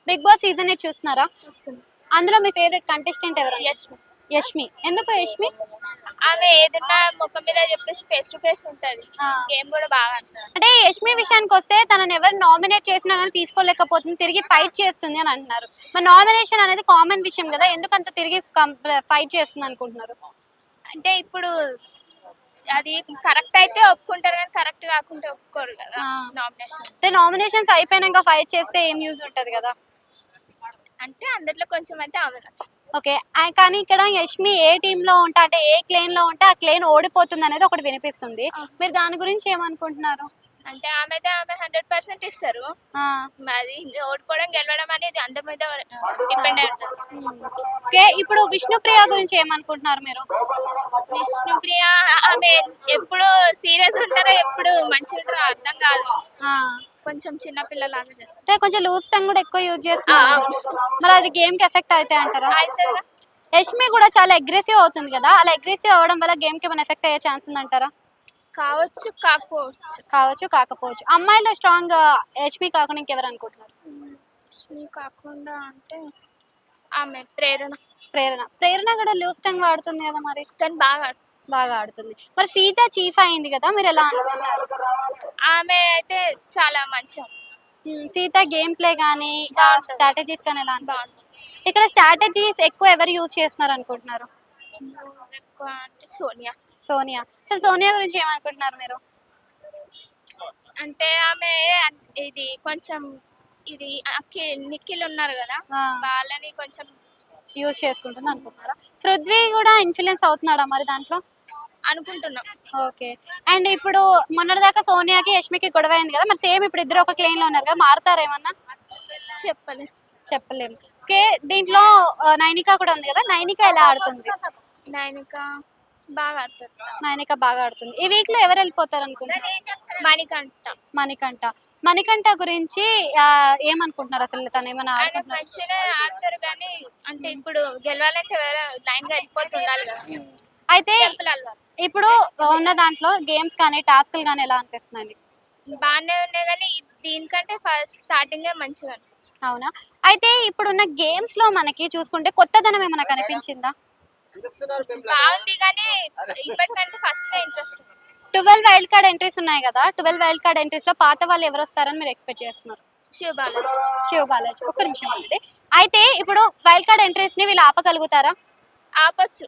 Big boss season 8 చూస్తున్నారా? చూస్తున్నా. అందులో మీ ఫేవరెట్ కంటెస్టెంట్ ఎవరు? యష్మి. యష్మి. ఎందుకు యష్మి? ఆమె ఏదన్నా ముఖం మీద చెప్పేసి ఫేస్ టు ఫేస్ ఉంటది. గేమ్ కూడా బాగా ఆడుతది. అంటే యష్మి విషయానికి వస్తే తనని ఎవరు నామినేట్ చేసినా కానీ తీసుకోలేకపోతుంది, తిరిగి ఫైట్ చేస్తుంది అని అంటున్నారు. మరి నామినేషన్ అనేది కామన్ విషయం కదా, ఎందుకంత తిరిగి ఫైట్ చేస్తుంది అనుకుంటున్నారు? అంటే ఇప్పుడు అది కరెక్ట్ అయితే ఒప్పుకుంటారు కానీ కరెక్ట్ కాకుంటే ఒప్పుకోరు కదా నామినేషన్. అంటే నామినేషన్స్ అయిపోయినాక ఫైట్ చేస్తే ఏం యూజ్ ఉంటది కదా. అంటే అందరిలో కొంచెం అయితే ఆమె నచ్చింది. ఓకే. కానీ ఇక్కడ యష్మి ఏ టీమ్ లో ఉంటే, అంటే ఏ క్లేన్ లో ఉంటే ఆ క్లేన్ ఓడిపోతుంది అనేది ఒకటి వినిపిస్తుంది. మీరు దాని గురించి ఏమనుకుంటున్నారు? అంటే ఆమె 100% ఇస్తారు. మరి ఓడిపోవడం గెలవడం అనేది అందరి మీద డిపెండ్ అయి ఉంటుంది. ఓకే. ఇప్పుడు విష్ణుప్రియ గురించి ఏమనుకుంటున్నారు మీరు? విష్ణుప్రియ ఆమె ఎప్పుడు సీరియస్ ఉంటారో ఎప్పుడు మంచి ఉంటారో అర్థం కాదు. కొంచెం చిన్న పిల్లలాగా చేస్తారు. అంటే కొంచెం లూజ్ టంగ్ కూడా ఎక్కువ యూజ్ చేస్తున్నారు. మరి అది గేమ్ కి ఎఫెక్ట్ అవుతాయి అంటారా? అవుతుంది. యష్మి కూడా చాలా అగ్రెసివ్ అవుతుంది కదా, అలా అగ్రెసివ్ అవడం వల్ల గేమ్ కి ఏమైనా ఎఫెక్ట్ అయ్యే ఛాన్స్ ఉందంటారా? కావచ్చు, కాకపోవచ్చు. కావచ్చు, కాకపోవచ్చు. అమ్మాయిలో స్ట్రాంగ్ యష్మి కాకుండా ఇంకెవరు అనుకుంటున్నారు? యష్మి కాకుండా అంటే ఆమె ప్రేరణ. ప్రేరణ. ప్రేరణ కూడా లూజ్ టంగ్ వాడుతుంది కదా, మరి కానీ బాగా ఆడుతుంది. మరి సీత చీఫ్ అయింది కదా, మీరు ఎలా అనుకుంటున్నారు? ఆమె అయితే చాలా మంచిగా. సీత గేమ్ ప్లే కానీ స్ట్రాటజీస్ కానీ ఎలా బాగుంటుంది. ఇక్కడ స్ట్రాటజీస్ ఎక్కువ ఎవరు యూజ్ చేస్తున్నారు అనుకుంటున్నారు? ఎక్కువ అంటే సోనియా. అసలు సోనియా గురించి ఏమనుకుంటున్నారు మీరు? అంటే ఆమె ఇది కొంచెం ఇది నిఖిల్ ఉన్నారు కదా, వాళ్ళని కొంచెం యూజ్ చేసుకుంటుంది అనుకుంటున్నారా? పృథ్వీ కూడా ఇన్ఫ్లుయెన్స్ అవుతున్నాడా మరి దాంట్లో? అనుకుంటున్నాం. ఓకే. అండ్ ఇప్పుడు మొన్నటిదాకా సోనియాకి యష్మికి గొడవ అయింది కదా, మరి సేమ్ ఇప్పుడు ఇద్దరు ఒక క్లెయిన్ లో ఉన్నారు కదా, మారుతారేమన్నా? చెప్పలేము. ఓకే. దీంట్లో నైనిక కూడా ఉంది కదా, నైనిక ఎలా ఆడుతుంది? నైనిక బాగా ఆడుతుంది. ఈ వీక్ లో ఎవరు వెళ్ళిపోతారు అనుకుంటున్నారు? మణికంఠ గురించి ఏమనుకుంటున్నారు? అసలు తను ఏమైనా మంచిగా ఆడతారు కానీ అంటే ఇప్పుడు గెలవాలంటే లైన్ గా వెళ్ళిపోతుండాలి కదా. అయితే ఇప్పుడు ఉన్న దాంట్లో గేమ్స్ కానీ టాస్క్లు కానీ ఎలా అనిపిస్తుంది? బాగానే ఉన్నాయి కానీ దీనికంటే ఫస్ట్ స్టార్టింగ్ మంచిగా అనిపించింది. అవునా? అయితే ఇప్పుడున్న గేమ్స్ లో మనకి చూసుకుంటే కొత్తదనం ఏమైనా కనిపించిందా? బాగుంది కానీ ఇప్పటికంటే first interest. 12 wild card entries ఉన్నాయి కదా, 12 వైల్డ్ కార్డ్ ఎంట్రీస్ లో పాత వాళ్ళు ఎవరు వస్తారని మీరు ఎక్స్పెక్ట్ చేస్తున్నారు? శివ బాలాజీ. ఒక్క నిమిషం అయితే ఇప్పుడు వైల్డ్ కార్డ్ ఎంట్రీస్ ని వీళ్ళు ఆపగలుగుతారా? ఆపొచ్చు.